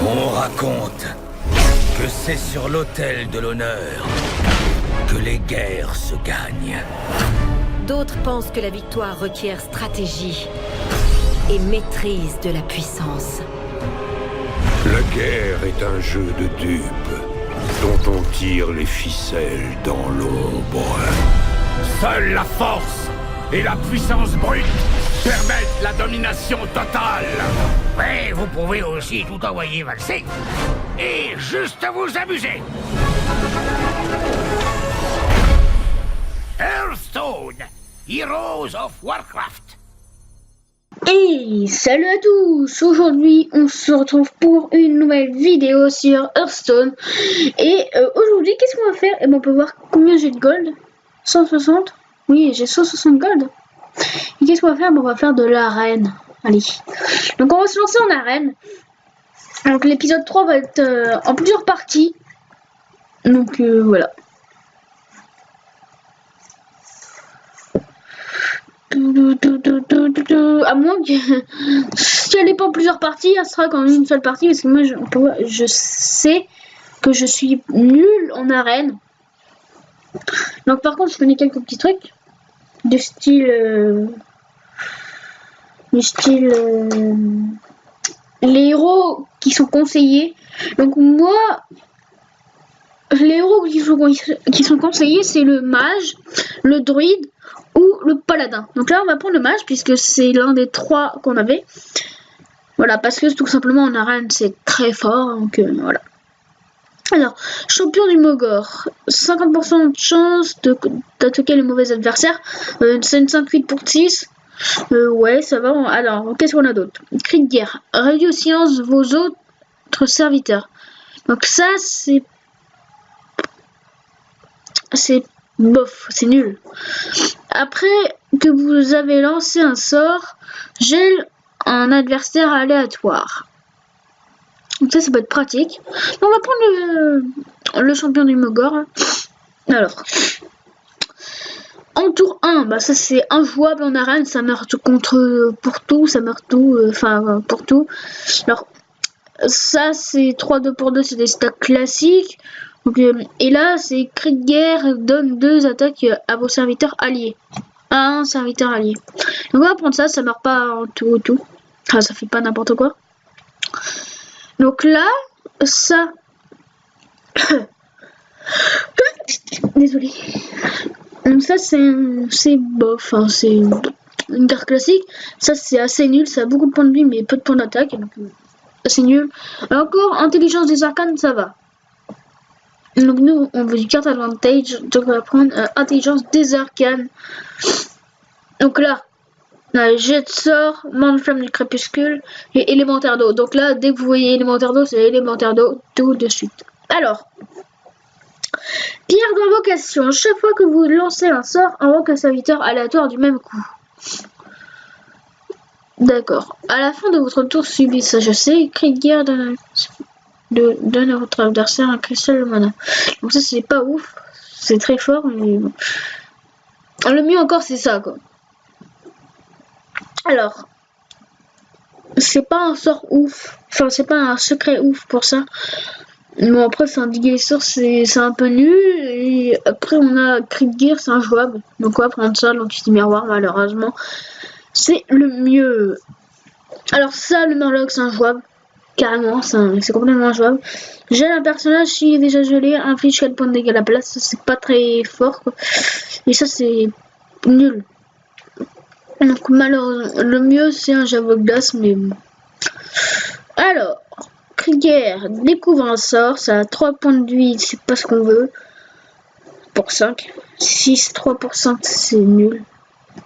On raconte que c'est sur l'autel de l'honneur que les guerres se gagnent. D'autres pensent que la victoire requiert stratégie et maîtrise de la puissance. La guerre est un jeu de dupes dont on tire les ficelles dans l'ombre. Seule la force et la puissance brute permettent la domination totale. Ouais, vous pouvez aussi tout envoyer valser et juste vous amuser. Hearthstone, Heroes of Warcraft. Et salut à tous! Aujourd'hui, on se retrouve pour une nouvelle vidéo sur Hearthstone. Et aujourd'hui, qu'est-ce qu'on va faire? Et on peut voir combien j'ai de gold. 160? Oui, j'ai 160 gold. Et qu'est-ce qu'on va faire? On va faire de l'arène. Allez. Donc, on va se lancer en arène. Donc, l'épisode 3 va être en plusieurs parties. Donc, voilà. À moins que si elle n'est pas en plusieurs parties, elle sera quand même une seule partie parce que moi je sais que je suis nul en arène. Donc par contre je connais quelques petits trucs du style les héros qui sont conseillés. Donc moi les héros qui sont conseillés, c'est le mage, le druide ou le paladin. Donc là on va prendre le mage puisque c'est l'un des trois qu'on avait. Voilà, parce que tout simplement en arène c'est très fort. Donc voilà. Alors, champion du Mogor, 50% de chance d'attaquer les mauvais adversaires. C'est une 5-8 pour 6. Ouais, ça va. Alors, qu'est-ce qu'on a d'autre? Cri de guerre. Réduit aux silence vos autres serviteurs. Donc ça, c'est bof, c'est nul. Après que vous avez lancé un sort, gèle un adversaire aléatoire. Donc ça peut être pratique. On va prendre le champion du Mogor. Alors, en tour 1, bah ça c'est injouable en arène, ça meurt pour tout, ça meurt tout, pour tout. Alors, ça c'est 3-2 pour 2, c'est des stacks classiques. Donc, et là, c'est cri de guerre, donne 2 attaques à vos serviteurs alliés. À un serviteur allié. Donc on va prendre ça, ça meurt pas en tout. Enfin, ça fait pas n'importe quoi. Donc là, ça... Désolé. Donc ça, c'est bof, hein, c'est une carte classique. Ça, c'est assez nul, ça a beaucoup de points de vie, mais peu de points d'attaque. Donc c'est nul. Alors, encore, intelligence des arcanes, ça va. Donc nous, on veut du carte advantage, donc on va prendre intelligence des arcanes. Donc là, on a jet de sort, main de flamme du crépuscule et élémentaire d'eau. Donc là, dès que vous voyez élémentaire d'eau, c'est élémentaire d'eau tout de suite. Alors, pierre d'invocation. Chaque fois que vous lancez un sort, invoque un serviteur aléatoire du même coup. D'accord. À la fin de votre tour, subit ça, je sais. Cri de guerre donne à votre adversaire un cristal de mana. Donc ça, c'est pas ouf. C'est très fort, mais bon. Le mieux encore, c'est ça, quoi. Alors, c'est pas un sort ouf. Enfin, c'est pas un secret ouf pour ça. Mais après, c'est un diguer sort, c'est un peu nul. Et après, on a cri de guerre, c'est injouable. Donc, on va prendre ça, l'entité miroir, malheureusement. C'est le mieux. Alors, ça, le Murloc, c'est injouable. Carrément, c'est complètement injouable. Gèle un personnage, s'il est déjà gelé, inflige 4 points de dégâts à la place. C'est pas très fort, quoi. Et ça, c'est nul. Donc malheureusement, le mieux c'est un javelot de glace, mais bon. Alors, cri de guerre, découvre un sort, ça a 3 points de vie, c'est pas ce qu'on veut. Pour 5. 6, 3 pour 5, c'est nul.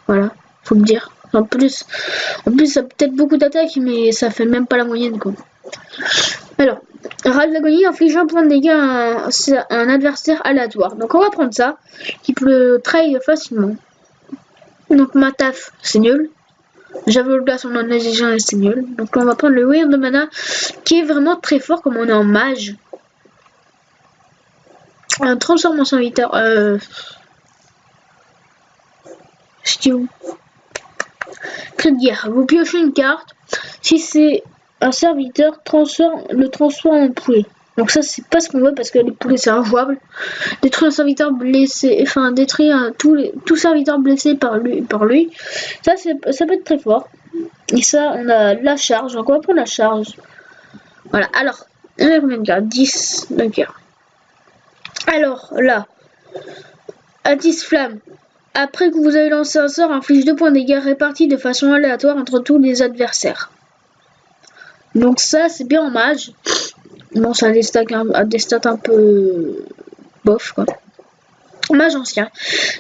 Voilà, faut le dire. En plus ça a peut-être beaucoup d'attaques, mais ça fait même pas la moyenne, quoi. Alors, rage d'agonie inflige un point de dégâts à un adversaire aléatoire. Donc on va prendre ça, qui peut le trahir facilement. Donc ma taf, c'est nul. J'avais le glace en négligent et c'est nul. Donc on va prendre le Weird de mana qui est vraiment très fort comme on est en mage. Transforme en serviteur. Je dis où? Cri de guerre. Vous piochez une carte. Si c'est un serviteur le transforme en poulet. Donc ça c'est pas ce qu'on veut parce que les poulets c'est injouable. Détruire un serviteur blessé, enfin détruire tout serviteur blessé par lui. Ça peut être très fort. Et ça on a la charge, donc on va prendre la charge. Voilà, alors, on a combien de cartes? 10 de cœur. Alors là, à 10 flammes. Après que vous avez lancé un sort, inflige 2 points de dégâts répartis de façon aléatoire entre tous les adversaires. Donc ça c'est bien en mage. Bon, ça a des stats un peu bof quoi. Mage ancien.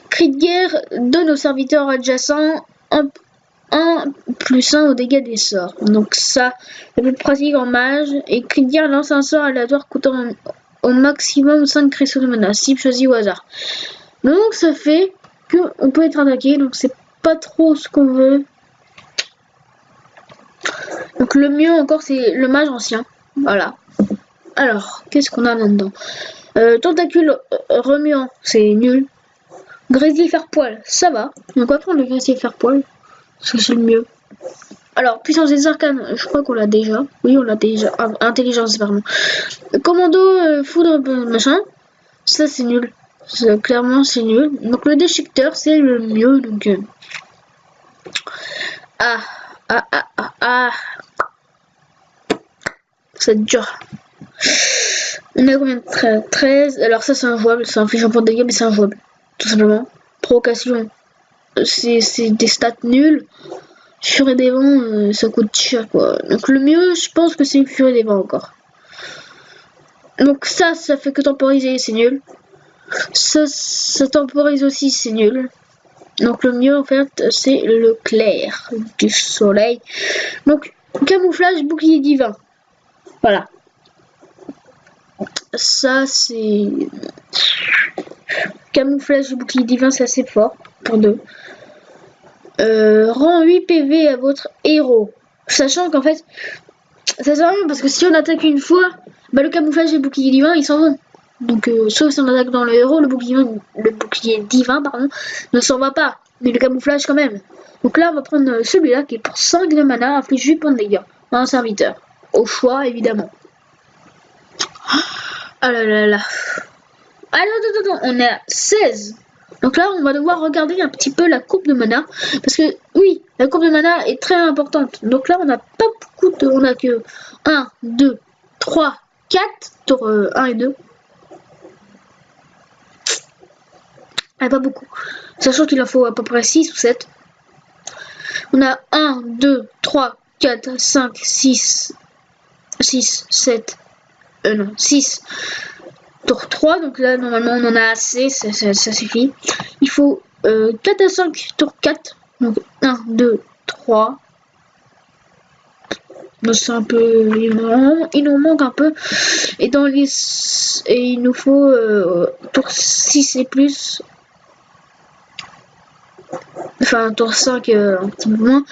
Cri de guerre donne aux serviteurs adjacents 1+1 au dégâts des sorts. Donc ça, c'est plus pratique en mage. Et cri de guerre lance un sort aléatoire coûtant au maximum 5 cristaux de mana, cible choisi au hasard. Donc ça fait que on peut être attaqué, donc c'est pas trop ce qu'on veut. Donc le mieux encore c'est le mage ancien. Voilà. Alors, qu'est-ce qu'on a là-dedans? Tentacule remuant, c'est nul. Grésil faire poil, ça va. Donc on va prendre le grésil faire poil, parce que c'est le mieux. Alors, puissance des arcanes, je crois qu'on l'a déjà. Oui, on l'a déjà. Ah, intelligence, pardon. Commando, foudre, machin. Ça, c'est nul. Clairement, c'est nul. Donc, le déchiqueteur, c'est le mieux. Donc, c'est dur. On a combien de 13. Alors, ça, c'est injouable. C'est inflige un point de dégâts, mais c'est injouable. Tout simplement. Provocation. C'est des stats nuls. Furie des vents, ça coûte cher quoi. Donc le mieux, je pense que c'est Furie des vents encore. Donc ça fait que temporiser, c'est nul. Ça temporise aussi, c'est nul. Donc le mieux en fait, c'est le clair du soleil. Donc camouflage, bouclier divin. Voilà. Ça c'est camouflage, bouclier divin, c'est assez fort pour 2. Rend 8 PV à votre héros. Sachant qu'en fait, ça sert à rien parce que si on attaque une fois, bah, le camouflage et le bouclier divin ils s'en vont. Donc, sauf si on attaque dans le héros, le bouclier divin pardon, ne s'en va pas. Mais le camouflage quand même. Donc là, on va prendre celui-là qui est pour 5 de mana, inflige 8 points de dégâts à un serviteur. Au choix, évidemment. Ah là là là. Attends, on est à 16. Donc là, on va devoir regarder un petit peu la courbe de mana. Parce que, oui, la courbe de mana est très importante. Donc là, on n'a pas beaucoup de... On a que 1, 2, 3, 4 tours 1 et 2. Ah, pas beaucoup. Sachant qu'il en faut à peu près 6 ou 7. On a 1, 2, 3, 4, 5, 6, 7. Non, 6. Tour 3, donc là normalement on en a assez, ça suffit. Il faut 4 à 5 tour 4, donc 1, 2, 3. Donc c'est un peu, il nous manque un peu. Et dans les, et il nous faut tour 6 et plus. Enfin tour 5 un petit peu moins.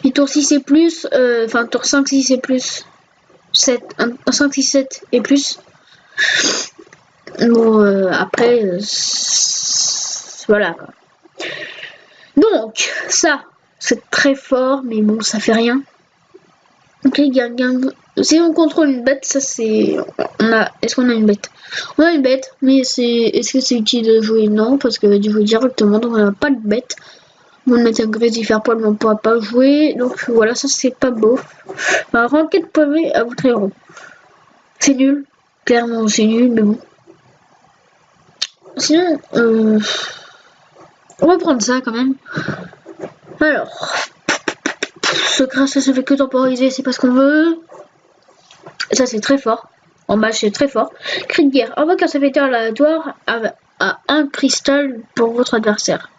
Et tour 6 et plus, enfin tour 5, 6 et plus. 7, 5, 6, 7 et plus. Bon, après, voilà quoi. Donc, ça, c'est très fort, mais bon, ça fait rien. Ok, si on contrôle une bête, ça c'est... Est-ce qu'on a une bête? On a une bête, mais est-ce que c'est utile de jouer? Non, parce que je joue directement, donc on n'a pas de bête. On va mettre un grésil faire poil, mais on ne pourra pas jouer. Donc voilà, ça c'est pas beau. Enfin, ranquette pavé à votre héros. C'est nul. Clairement, c'est nul, mais bon. Sinon, on va prendre ça quand même. Alors, ça fait que temporiser, c'est pas ce qu'on veut. Ça c'est très fort. En mage c'est très fort. Cri de guerre. Invoque un serviteur aléatoire à un cristal pour votre adversaire.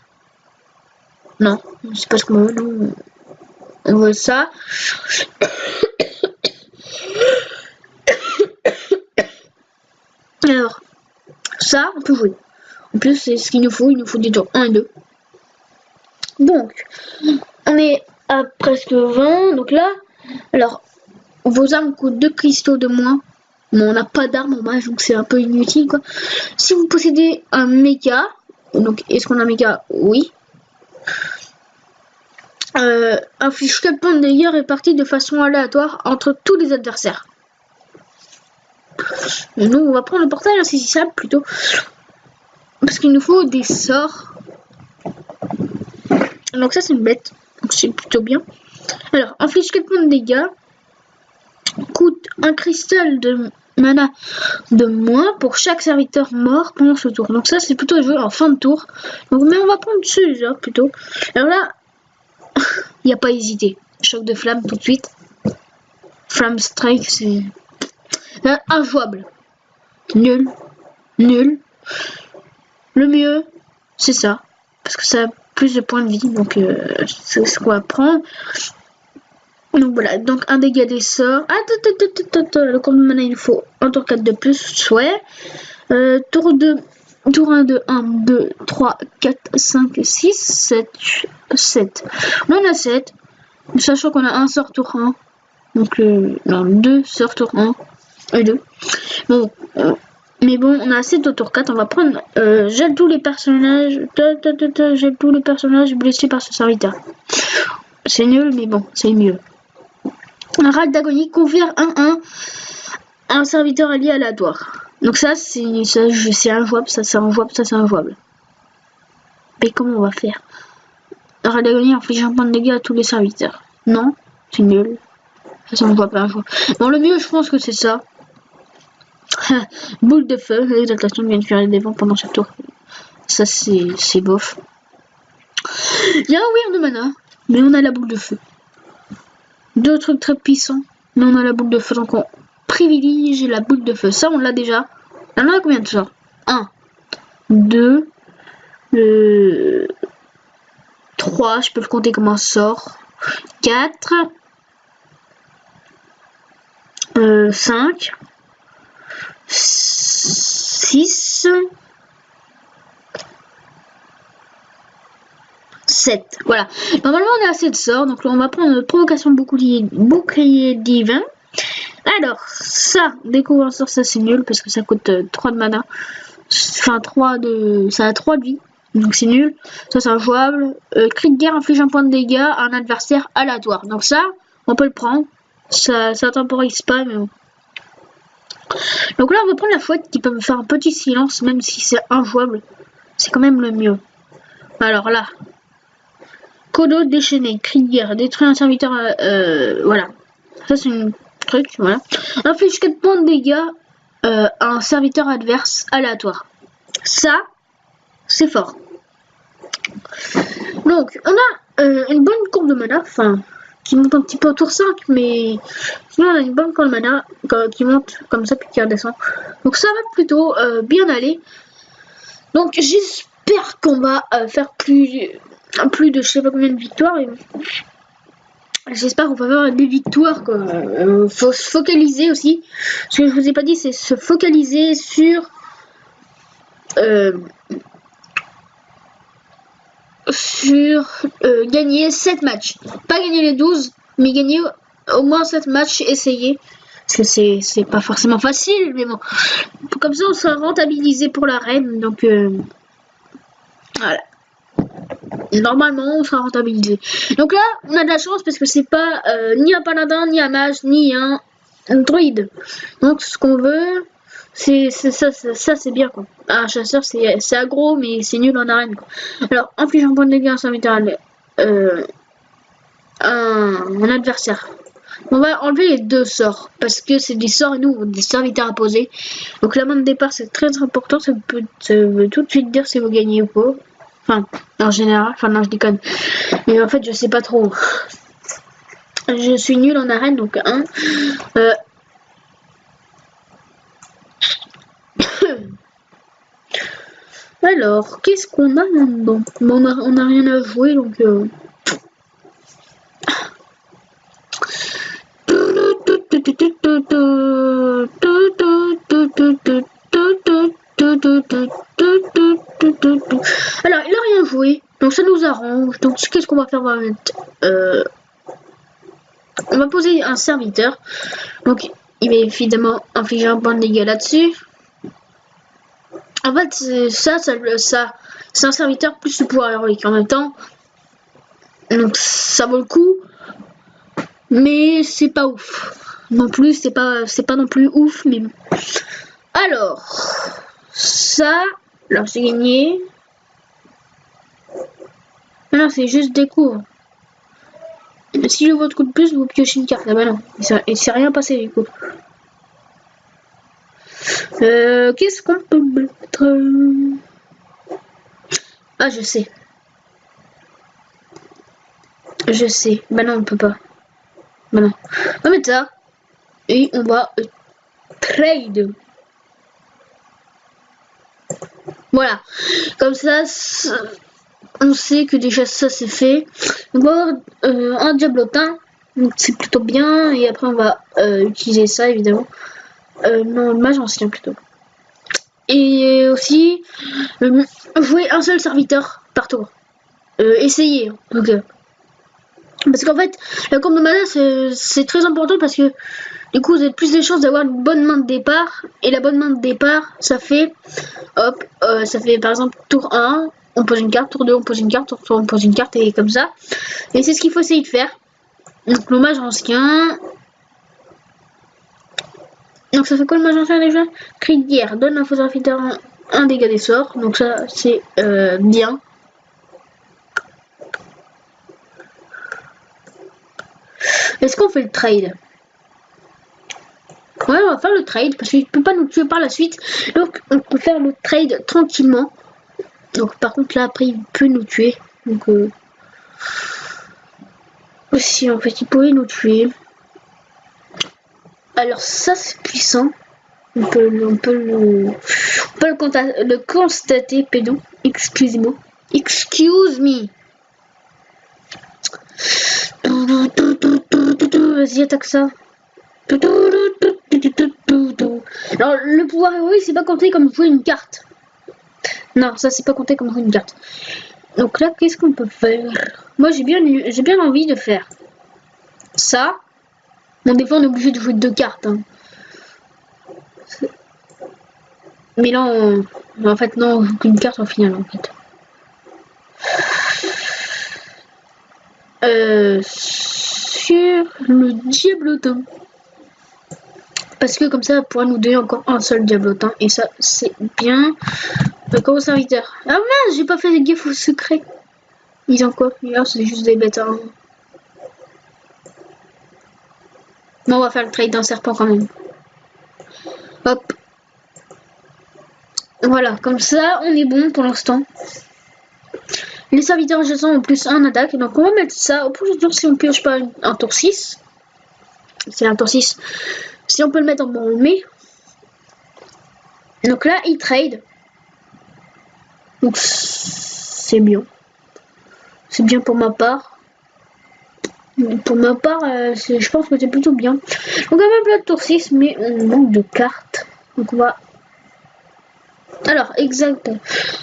Non, c'est pas ce qu'on veut. Non. On veut ça. Alors, ça, on peut jouer. En plus, c'est ce qu'il nous faut. Il nous faut des tours 1 et 2. Donc, on est à presque 20. Donc là, alors, vos armes coûtent 2 cristaux de moins. Mais on n'a pas d'armes en mage, donc c'est un peu inutile, quoi. Si vous possédez un méca, donc est-ce qu'on a un méca? Oui. inflige 4 points de dégâts répartis de façon aléatoire entre tous les adversaires. Et nous, on va prendre le portail insaisissable plutôt. Parce qu'il nous faut des sorts. Donc ça, c'est une bête. Donc c'est plutôt bien. Alors, inflige 4 points de dégâts. Coûte un cristal de mana de moins pour chaque serviteur mort pendant ce tour. Donc ça, c'est plutôt joué en fin de tour. Donc, mais on va prendre celui-là plutôt. Alors là, il n'y a pas hésité. Choc de flamme tout de suite. Flamme strike, c'est injouable. Nul. Nul. Le mieux, c'est ça. Parce que ça a plus de points de vie. Donc, c'est ce qu'on va prendre. Donc voilà. Donc, un dégât des sorts. Le combo de mana, il faut un tour 4 de plus. Ouais. Tour 2. Tour 1 de 1, 2, 3, 4, 5, 6, 7. On en a 7. Sachant qu'on a un sort tour 1. Donc, non, 2 sorts tour 1 et 2. Bon, mais bon, on a assez de tour 4. On va prendre. Gèle tous les personnages. Gèle tous les personnages blessés par ce serviteur. C'est nul, mais bon, c'est mieux. Un râle d'agonie confère 1-1 à un serviteur allié aléatoire. Donc ça, c'est injouable, ça c'est injouable, ça c'est injouable. Mais comment on va faire? Un râle d'agonie inflige un point de dégâts à tous les serviteurs. Non, c'est nul. Ça on voit pas injouable. Bon, le mieux, je pense que c'est ça. Boule de feu, l'exaltation vient de faire des vents pendant ce tour. Ça c'est bof. Il y a un weird de mana, mais on a la boule de feu. Deux trucs très puissants, mais on a la boule de feu, donc on privilégie la boule de feu. Ça, on l'a déjà. On en a combien de sorts? 1, 2, 3, je peux le compter comme un sort. 4, 5, 6, 7. Voilà. Normalement, on a assez de sorts. Donc, là, on va prendre provocation bouclier divin. Alors, ça, découvre un sort, ça c'est nul parce que ça coûte 3 de mana. Enfin, ça a 3 de vie. Donc, c'est nul. Ça, c'est injouable. Cri de guerre inflige un point de dégâts à un adversaire aléatoire. Donc, ça, on peut le prendre. Ça temporise pas, mais bon. Donc, là, on va prendre la fouette qui peut me faire un petit silence, même si c'est injouable. C'est quand même le mieux. Alors, là. Kodo déchaîné, cri de guerre, détruit un serviteur, voilà. Ça c'est un truc, voilà. Inflige 4 points de dégâts à un serviteur adverse aléatoire. Ça, c'est fort. Donc, on a une bonne courbe de mana, enfin, qui monte un petit peu au tour 5, mais sinon on a une bonne courbe de mana qui monte comme ça puis qui redescend. Donc ça va plutôt bien aller. Donc j'espère qu'on va faire plus de je sais pas combien de victoires. J'espère qu'on va avoir des victoires. Faut se focaliser aussi. Ce que je vous ai pas dit, c'est se focaliser sur gagner 7 matchs. Pas gagner les 12, mais gagner au moins 7 matchs, essayer. Parce que c'est pas forcément facile, mais bon. Comme ça, on sera rentabilisé pour la reine. Donc, voilà. Normalement, on sera rentabilisé. Donc là, on a de la chance parce que c'est pas ni un paladin, ni un mage, ni un druide. Donc, ce qu'on veut, c'est ça c'est bien quoi. Un chasseur, c'est aggro, mais c'est nul en arène quoi. Alors, inflige un point de dégâts à un serviteur, un adversaire. On va enlever les 2 sorts parce que c'est des sorts et nous, des serviteurs à poser. Donc, la main de départ, c'est très important. Ça veut tout de suite dire si vous gagnez ou pas. Enfin, en général, enfin non, je déconne. Mais en fait, je sais pas trop. Je suis nul en arène, donc 1. Alors, qu'est-ce qu'on a là-dedans? Bon, on a rien à jouer, donc... Alors, il a rien joué, donc ça nous arrange. Donc, qu'est-ce qu'on va faire? On va poser un serviteur. Donc, il va évidemment infliger un point de dégâts là-dessus. En fait, ça c'est un serviteur plus le pouvoir héroïque. En même temps, Donc ça vaut le coup. Mais c'est pas ouf. Non plus, c'est pas non plus ouf, mais bon. Alors, ça, alors j'ai gagné. Non, c'est juste découvre. Si je votre coup de plus, vous piochez une carte. Ah bah non, il s'est rien passé du coup. Qu'est-ce qu'on peut mettre? Ah, je sais. Je sais. Bah non, on peut pas. Bah non. On va mettre ça. Et on va trade. Voilà. Comme ça, on sait que déjà ça c'est fait. On va avoir un diablotin. Donc c'est plutôt bien. Et après on va utiliser ça évidemment. Non, le mage ancien plutôt. Et aussi jouer un seul serviteur par tour. Essayez. Ok. Parce qu'en fait, la courbe de mana c'est très important parce que du coup vous avez plus de chances d'avoir une bonne main de départ. Et la bonne main de départ, ça fait hop, ça fait par exemple tour 1, on pose une carte, tour 2, on pose une carte, tour 3, on pose une carte et comme ça. Et c'est ce qu'il faut essayer de faire. Donc le mage ancien. Donc ça fait quoi le mage ancien déjà? Cri de guerre, donne un faux serviteur un dégât des sorts. Donc ça c'est bien. Est-ce qu'on fait le trade? Ouais, on va faire le trade parce qu'il ne peut pas nous tuer par la suite. Donc on peut faire le trade tranquillement. Donc par contre là après il peut nous tuer. Donc aussi en fait il pourrait nous tuer. Alors ça c'est puissant. On peut le constater, pédon. Excusez-moi. Excuse me. Vas-y, attaque ça. Alors le pouvoir héroïque c'est pas compté comme jouer une carte. Non, ça c'est pas compté comme jouer une carte. Donc là qu'est-ce qu'on peut faire? Moi j'ai bien envie de faire ça. Bon, des fois on est obligé de jouer 2 cartes. Hein. Mais là en fait non, on joue qu'une carte en finale en fait. Sur le diablotin. Parce que comme ça, on pourra nous donner encore un seul diablotin. Et ça, c'est bien. Encore au serviteur. Ah mince, j'ai pas fait gaffe au secret. Ils ont quoi? Là, c'est juste des bêtes. Hein. Bon, on va faire le trade d'un serpent quand même. Hop. Voilà, comme ça, on est bon pour l'instant. Les serviteurs adjacents ont plus 1 attaque. Donc on va mettre ça. Au prochain tour, si on pioche pas un tour 6. C'est un tour 6. Si on peut le mettre en bon, on le met. Donc là, il trade. Donc c'est bien. C'est bien pour ma part. Pour ma part, je pense que c'est plutôt bien. Donc on va même là tour 6, mais on manque de cartes. Donc on va... Alors, exact.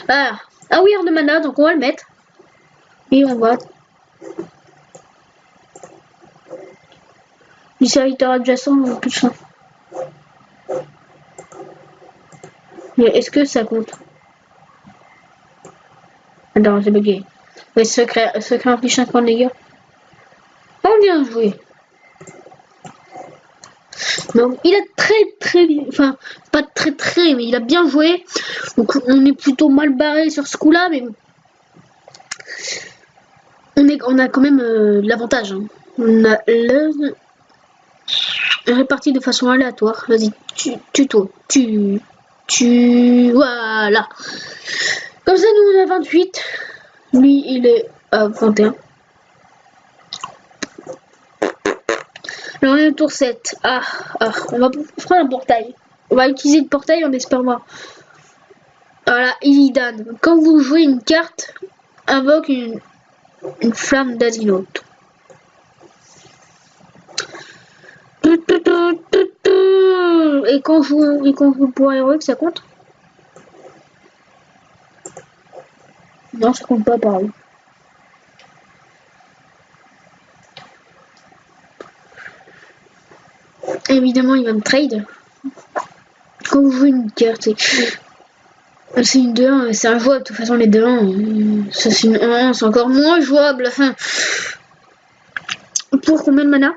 Ah oui, de mana, donc on va le mettre. Et on va... Du serviteur adjacent, tout ça. Mais est-ce que ça compte? Attends, j'ai bugué. Oui, secret en plus 50 dégâts. On vient jouer. Donc il a très bien, enfin pas très mais il a bien joué. Donc on est plutôt mal barré sur ce coup là, mais on a quand même l'avantage. Hein. On a réparti de façon aléatoire. Vas-y, tuto, voilà. Comme ça nous on a 28. Lui il est à 21. Là on est au tour 7. On va prendre un portail. On va utiliser le portail en espérant voir. Voilà, Illidan. Quand vous jouez une carte, invoque une flamme d'Azinoth. Et quand je joue pour héroïque, ça compte? Non, ça compte pas pareil. Évidemment, il va me trade. Quand vous jouez une carte, C'est une 2-1, c'est injouable. De toute façon, les 2-1, ça c'est une 1-1, c'est encore moins jouable. Pour combien de mana?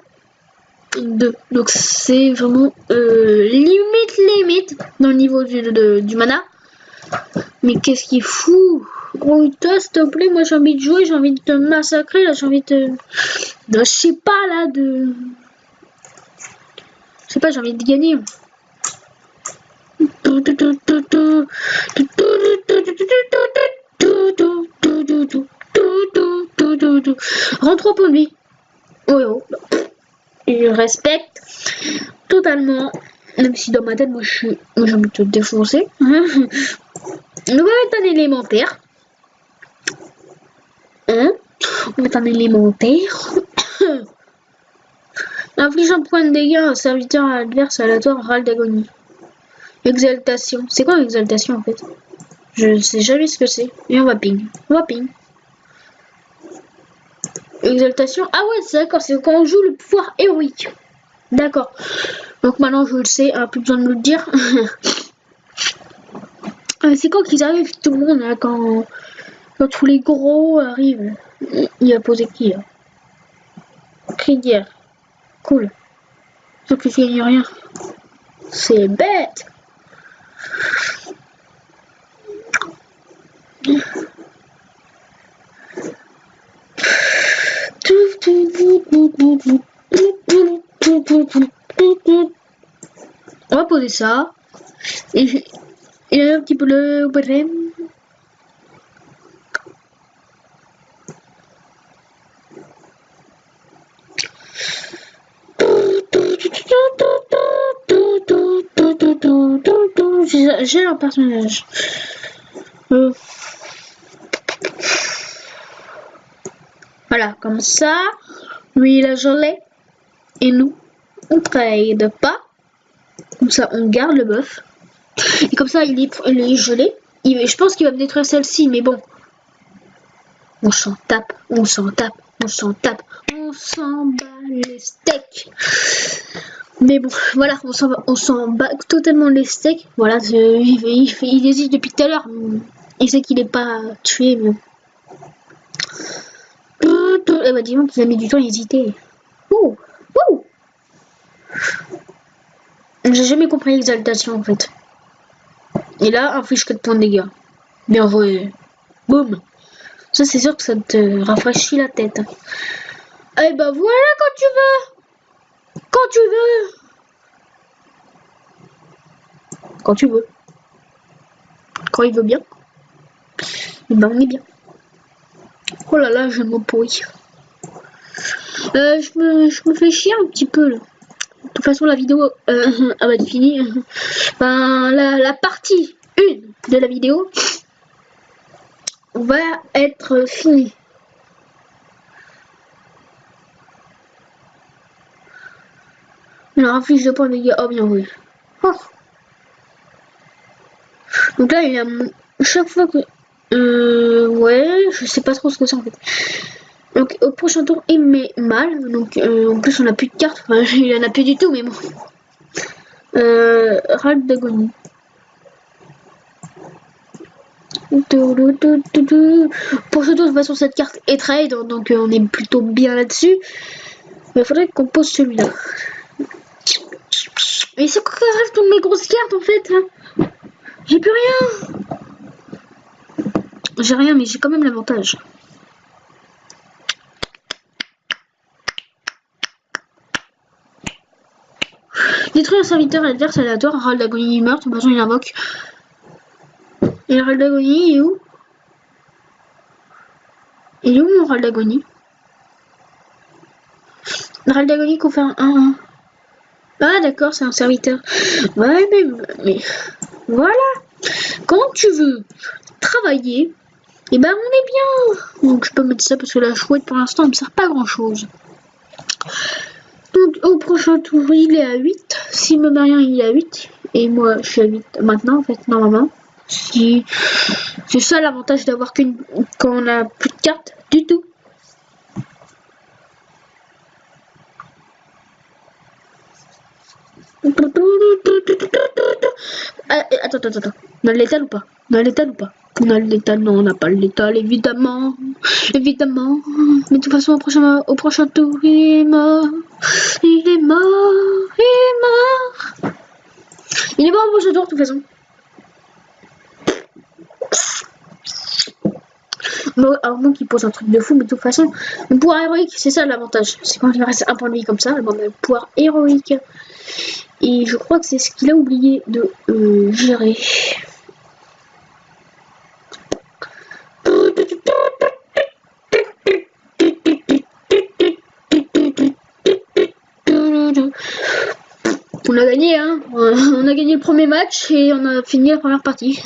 2. Donc c'est vraiment limite dans le niveau du mana. Mais qu'est-ce qui est fou? Oh, toi, s'il te plaît, moi j'ai envie de jouer, j'ai envie de te massacrer, là, j'ai envie de je sais pas, là, de... Je sais pas, j'ai envie de gagner. Rends 3 points de vie. Oh, je respecte totalement. Même si dans ma tête, moi j'ai envie de te défoncer. On va mettre un élémentaire. On va mettre un élémentaire. Inflige un point de dégâts à un serviteur adverse aléatoire, râle d'agonie. Exaltation. C'est quoi l'exaltation en fait? Je sais jamais ce que c'est. Et on va ping. Exaltation. Ah ouais, c'est d'accord, c'est quand on joue le pouvoir héroïque. D'accord. Donc maintenant je le sais, plus besoin de nous le dire. C'est quand qu'ils arrivent tout le monde, hein, quand tous les gros arrivent. Il a posé qui là? Cri de guerre. Cool. Sauf que je gagne rien. C'est bête. On va poser ça. Et un petit peu le brem. J'ai un personnage. Voilà, comme ça. Lui, il a gelé. Et nous, on trade pas. Comme ça, on garde le buff. Et comme ça, il est gelé. Je pense qu'il va me détruire celle-ci, mais bon. On s'en tape. On s'en bat les steaks. Mais bon, voilà, on s'en bat totalement les steaks. Voilà, il hésite depuis tout à l'heure. Il sait qu'il n'est pas tué, mais... Eh bah, dis donc, il a mis du temps à hésiter. J'ai jamais compris l'exaltation, en fait. Et là, inflige 4 points de dégâts. Bien vrai. Boum. Ça, c'est sûr que ça te rafraîchit la tête. Eh bah, voilà, quand tu veux. Quand il veut bien. Et ben on est bien. Oh là là, je me pourris. Je me fais chier un petit peu là. De toute façon la vidéo va être finie. Ben, la partie 1 de la vidéo va être finie. Alors inflige de points de dégâts. Oh bien oui. Oh. Donc là il y a chaque fois que ouais, je sais pas trop ce que c'est en fait. Donc au prochain tour il met mal. Donc en plus on a plus de cartes. Enfin, il en a plus du tout, mais bon. Râle d'agonie. Pour ce tour, de toute façon cette carte est trade, donc on est plutôt bien là-dessus. Mais il faudrait qu'on pose celui-là. Mais c'est quoi qui reste toutes mes grosses cartes en fait hein. J'ai plus rien. J'ai rien, mais j'ai quand même l'avantage. Détruire un serviteur adverse aléatoire, râle d'agonie meurt, de toute façon il invoque. Et le râle d'agonie, il est où? Il est où mon râle d'agonie? Le râle d'agonie qu'on fait un... Ah d'accord, c'est un serviteur. Ouais, mais voilà. Quand tu veux travailler, et ben on est bien. Donc je peux mettre ça parce que la chouette pour l'instant elle me sert pas à grand chose. Donc au prochain tour il est à 8. S'il me met rien il est à 8. Et moi je suis à 8 maintenant en fait normalement. Si... C'est ça l'avantage d'avoir quand on a plus de cartes du tout. Attends. On a le létal ou pas? On a le létal ou pas? On a le létal, non, on n'a pas le létal, évidemment. Évidemment. Mais de toute façon, au prochain tour, il est mort. Il est mort. Il est mort. Il est mort au prochain tour, de toute façon. Bon, alors donc il pose un truc de fou, mais de toute façon, le pouvoir héroïque, c'est ça l'avantage. C'est quand il reste un point de vie comme ça, le pouvoir héroïque. Et je crois que c'est ce qu'il a oublié de gérer. On a gagné, hein. On a gagné le premier match et on a fini la première partie.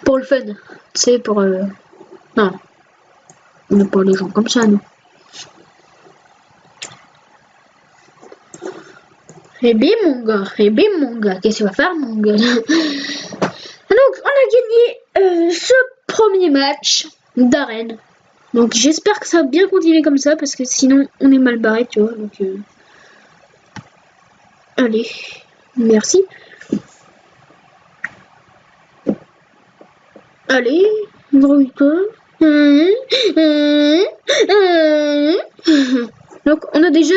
Pour le fun, c'est pour non, on n'est pas les gens comme ça, nous. Et bim mon gars, qu'est-ce que tu vas faire mon gars? Donc on a gagné ce premier match d'arène. Donc j'espère que ça va bien continuer comme ça parce que sinon on est mal barré, tu vois. Donc allez, merci. Allez, grouille-toi. Donc on a déjà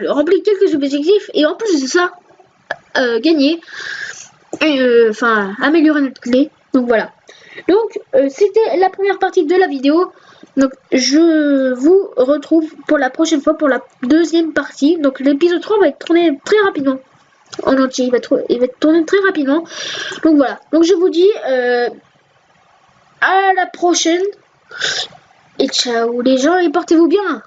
rempli quelques objectifs et en plus de ça, gagné. Enfin, améliorer notre clé. Donc voilà. Donc c'était la première partie de la vidéo. Donc je vous retrouve pour la prochaine fois pour la deuxième partie. Donc l'épisode 3 va être tourné très rapidement. En entier, il va être tourné très rapidement. Donc voilà. Donc je vous dis à la prochaine. Et ciao les gens et portez-vous bien.